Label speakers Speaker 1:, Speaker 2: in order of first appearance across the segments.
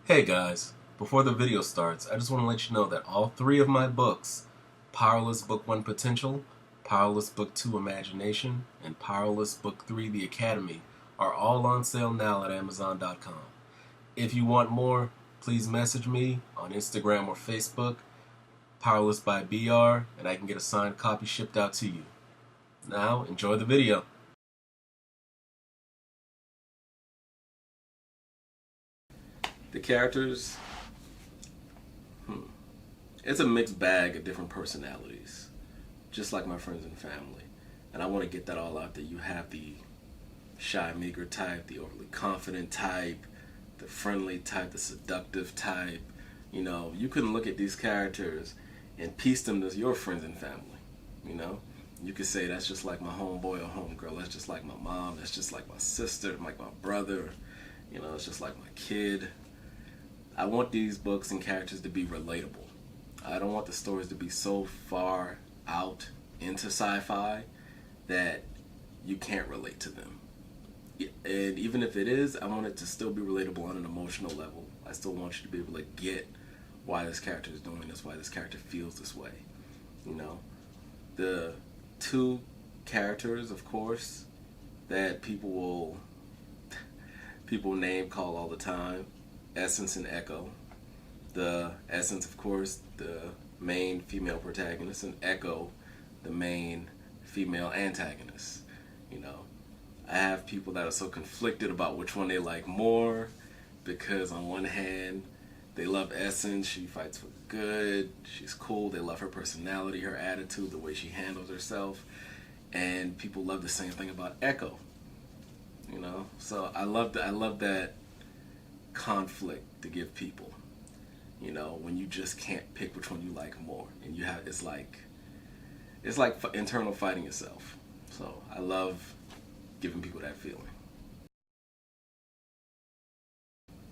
Speaker 1: Hey guys, before the video starts, I just want to let you know that all three of my books, Powerless Book 1 Potential, Powerless Book 2 Imagination, and Powerless Book 3 The Academy, are all on sale now at Amazon.com. If you want more, please message me on Instagram or Facebook, Powerlessbybr, and I can get a signed copy shipped out to you. Now, enjoy the video. The characters, it's a mixed bag of different personalities, just like my friends and family. And I want to get that all out there. You have the shy, meager type, the overly confident type, the friendly type, the seductive type. You know, you can look at these characters and piece them as your friends and family. You know, you could say that's just like my homeboy or homegirl. That's just like my mom. That's just like my sister, like my brother. You know, it's just like my kid. I want these books and characters to be relatable. I don't want the stories to be so far out into sci-fi that you can't relate to them. And even if it is, I want it to still be relatable on an emotional level. I still want you to be able to get why this character is doing this, why this character feels this way. You know, the two characters, of course, that people name call all the time, Essence and Echo. The Essence, of course, the main female protagonist, and Echo, the main female antagonist. You know, I have people that are so conflicted about which one they like more, because on one hand, they love Essence, she fights for good, she's cool, they love her personality, her attitude, the way she handles herself, and people love the same thing about Echo. You know, so I love that conflict to give people. You know, when you just can't pick which one you like more, and you have it's like internal fighting yourself. So I love giving people that feeling.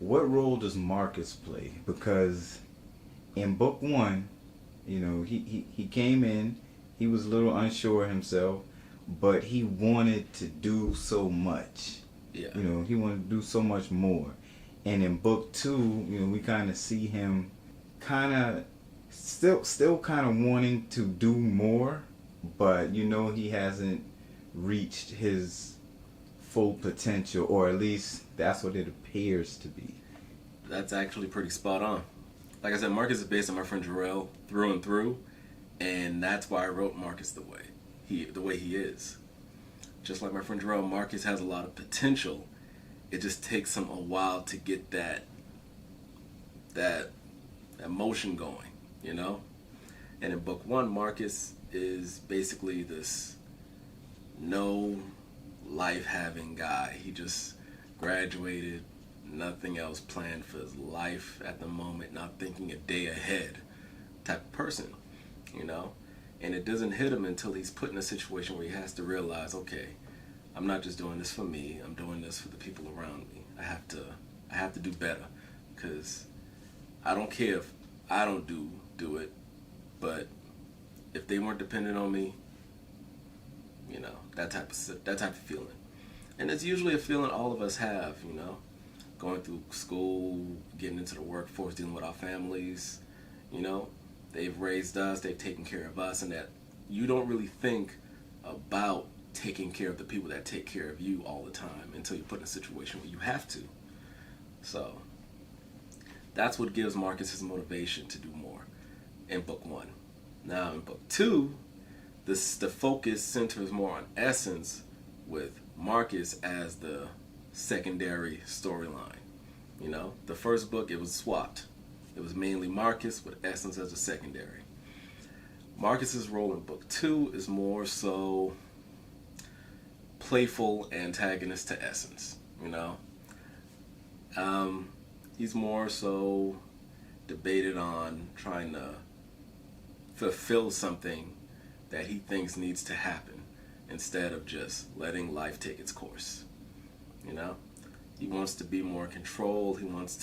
Speaker 2: What role does Marcus play? Because in book one, you know, he came in, he was a little unsure himself, but he wanted to do so much.
Speaker 1: Yeah.
Speaker 2: You know, he wanted to do so much more. And in book two, you know, we kind of see him kind of still kind of wanting to do more, but you know, he hasn't reached his full potential, or at least that's what it appears to be.
Speaker 1: That's actually pretty spot on. Like I said, Marcus is based on my friend Jarrell through and through, and that's why I wrote Marcus the way he is. Just like my friend Jarrell, Marcus has a lot of potential. It just takes him a while to get that emotion going, you know? And in book one, Marcus is basically this no life having guy. He just graduated, nothing else planned for his life at the moment, not thinking a day ahead type of person, you know? And it doesn't hit him until he's put in a situation where he has to realize, okay, I'm not just doing this for me, I'm doing this for the people around me. I have to do better, because I don't care if I don't do it, but if they weren't dependent on me, you know, that type of feeling. And it's usually a feeling all of us have, you know, going through school, getting into the workforce, dealing with our families, you know, they've raised us, they've taken care of us, and that you don't really think about taking care of the people that take care of you all the time until you're put in a situation where you have to. So that's what gives Marcus his motivation to do more in book one. Now in book two, the focus centers more on Essence, with Marcus as the secondary storyline. You know, the first book, it was swapped. It was mainly Marcus with Essence as a secondary. Marcus's role in book two is more so playful antagonist to Essence, you know. He's more so debated on trying to fulfill something that he thinks needs to happen, instead of just letting life take its course, you know. He wants to be more in control. He wants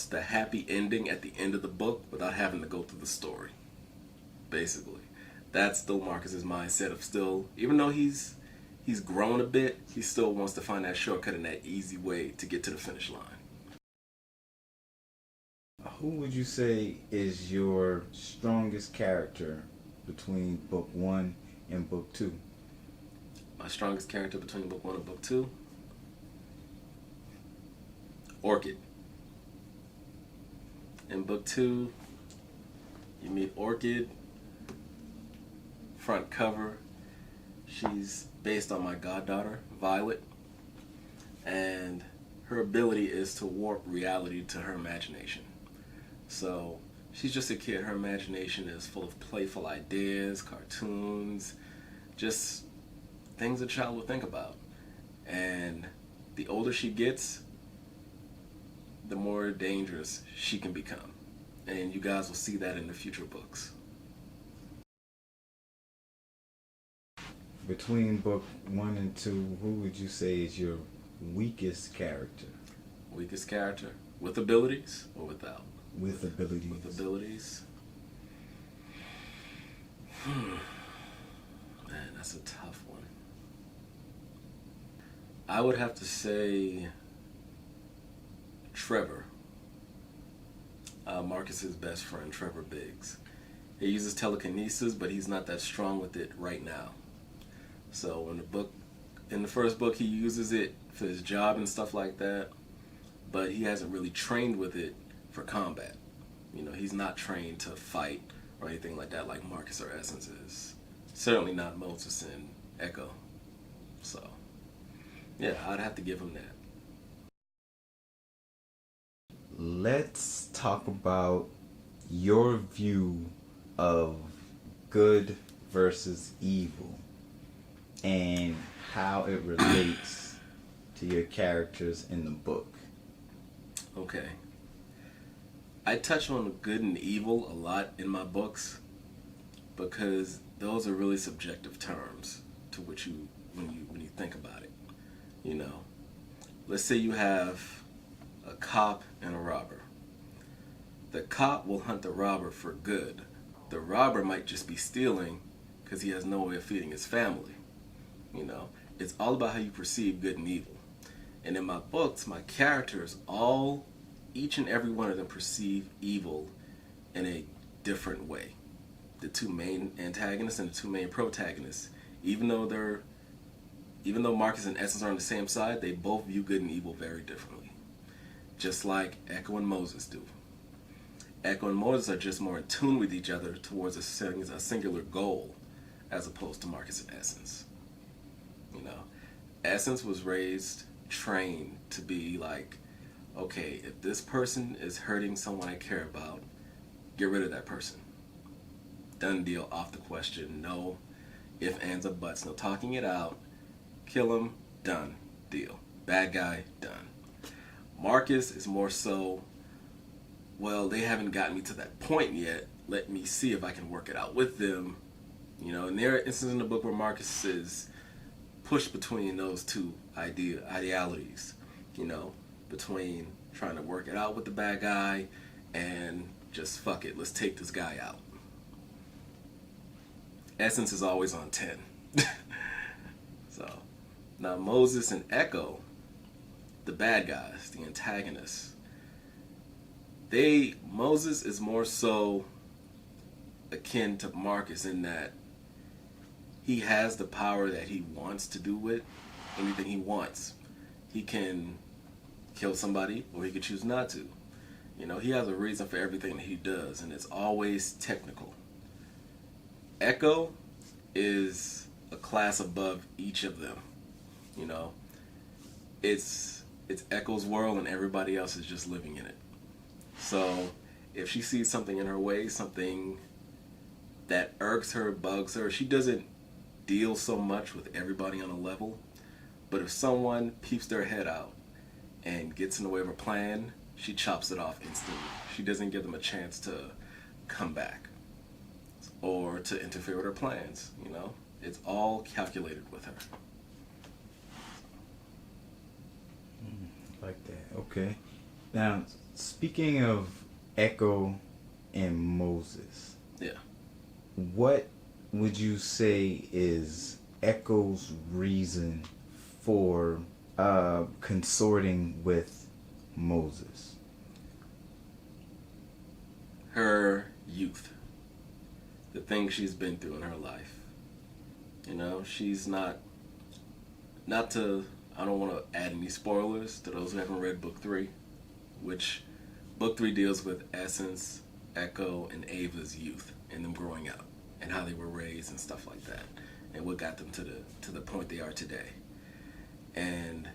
Speaker 1: the happy ending at the end of the book without having to go through the story, basically. That's still Marcus's mindset of still, even though he's grown a bit, he still wants to find that shortcut and that easy way to get to the finish line.
Speaker 2: Who would you say is your strongest character between book one and book two?
Speaker 1: My strongest character between book one and book two? Orchid. In book two, you meet Orchid, front cover. She's based on my goddaughter, Violet, and her ability is to warp reality to her imagination. So she's just a kid. Her imagination is full of playful ideas, cartoons, just things a child would think about. And the older she gets, the more dangerous she can become. And you guys will see that in the future books.
Speaker 2: Between book one and two, who would you say is your weakest character?
Speaker 1: Weakest character? With abilities or without?
Speaker 2: With abilities.
Speaker 1: With abilities. Man, that's a tough one. I would have to say Trevor. Marcus's best friend, Trevor Biggs. He uses telekinesis, but he's not that strong with it right now. So in the first book, he uses it for his job and stuff like that, but he hasn't really trained with it for combat. You know, he's not trained to fight or anything like that like Marcus or Essence is. Certainly not Moses and Echo. So, yeah, I'd have to give him that.
Speaker 2: Let's talk about your view of good versus evil and how it relates to your characters in the book.
Speaker 1: Okay. I touch on good and evil a lot in my books because those are really subjective terms to which when you think about it. You know, let's say you have a cop and a robber. The cop will hunt the robber for good. The robber might just be stealing because he has no way of feeding his family. You know, it's all about how you perceive good and evil. And in my books, my characters each and every one of them perceive evil in a different way. The two main antagonists and the two main protagonists, even though Marcus and Essence are on the same side, they both view good and evil very differently. Just like Echo and Moses do. Echo and Moses are just more in tune with each other towards a singular goal, as opposed to Marcus and Essence. You know, Essence was trained to be like, okay, if this person is hurting someone I care about, get rid of that person. Done deal, off the question, no ifs, ands, or buts, no talking it out, kill him, done, deal. Bad guy, done. Marcus is more so, well, they haven't gotten me to that point yet, let me see if I can work it out with them. You know, and there are instances in the book where Marcus is pushed between those two idealities, you know, between trying to work it out with the bad guy and just fuck it, let's take this guy out. Essence is always on 10. So, now Moses and Echo, the bad guys, the antagonists, Moses is more so akin to Marcus in that he has the power that he wants to do with anything he wants. He can kill somebody or he could choose not to. You know, he has a reason for everything that he does, and it's always technical. Echo is a class above each of them. You know, it's Echo's world and everybody else is just living in it. So if she sees something in her way, something that irks her, bugs her, she doesn't deal so much with everybody on a level. But if someone peeps their head out and gets in the way of her plan, she chops it off instantly. She doesn't give them a chance to come back or to interfere with her plans, you know? It's all calculated with her.
Speaker 2: Like that, okay. Now, speaking of Echo and Moses,
Speaker 1: yeah,
Speaker 2: what would you say is Echo's reason for consorting with Moses?
Speaker 1: her youth, the things she's been through in her life. You know, she's not to, I don't want to add any spoilers to those who haven't read book 3, which book 3 deals with Essence, Echo, and Ava's youth and them growing up and how they were raised and stuff like that, and what got them to the point they are today. And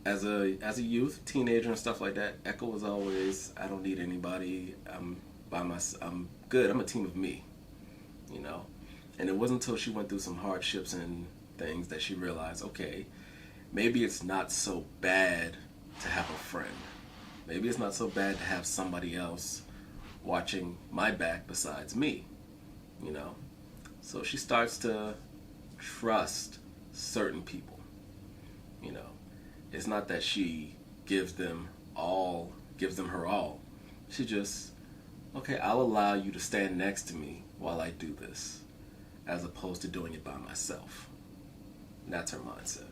Speaker 1: as a youth, teenager, and stuff like that, Echo was always, I don't need anybody. I'm by myself. I'm good. I'm a team of me. You know. And it wasn't until she went through some hardships and things that she realized, okay, maybe it's not so bad to have a friend. Maybe it's not so bad to have somebody else watching my back besides me. You know. So she starts to trust certain people. You know. It's not that she gives them her all. She just, okay, I'll allow you to stand next to me while I do this, as opposed to doing it by myself. And that's her mindset.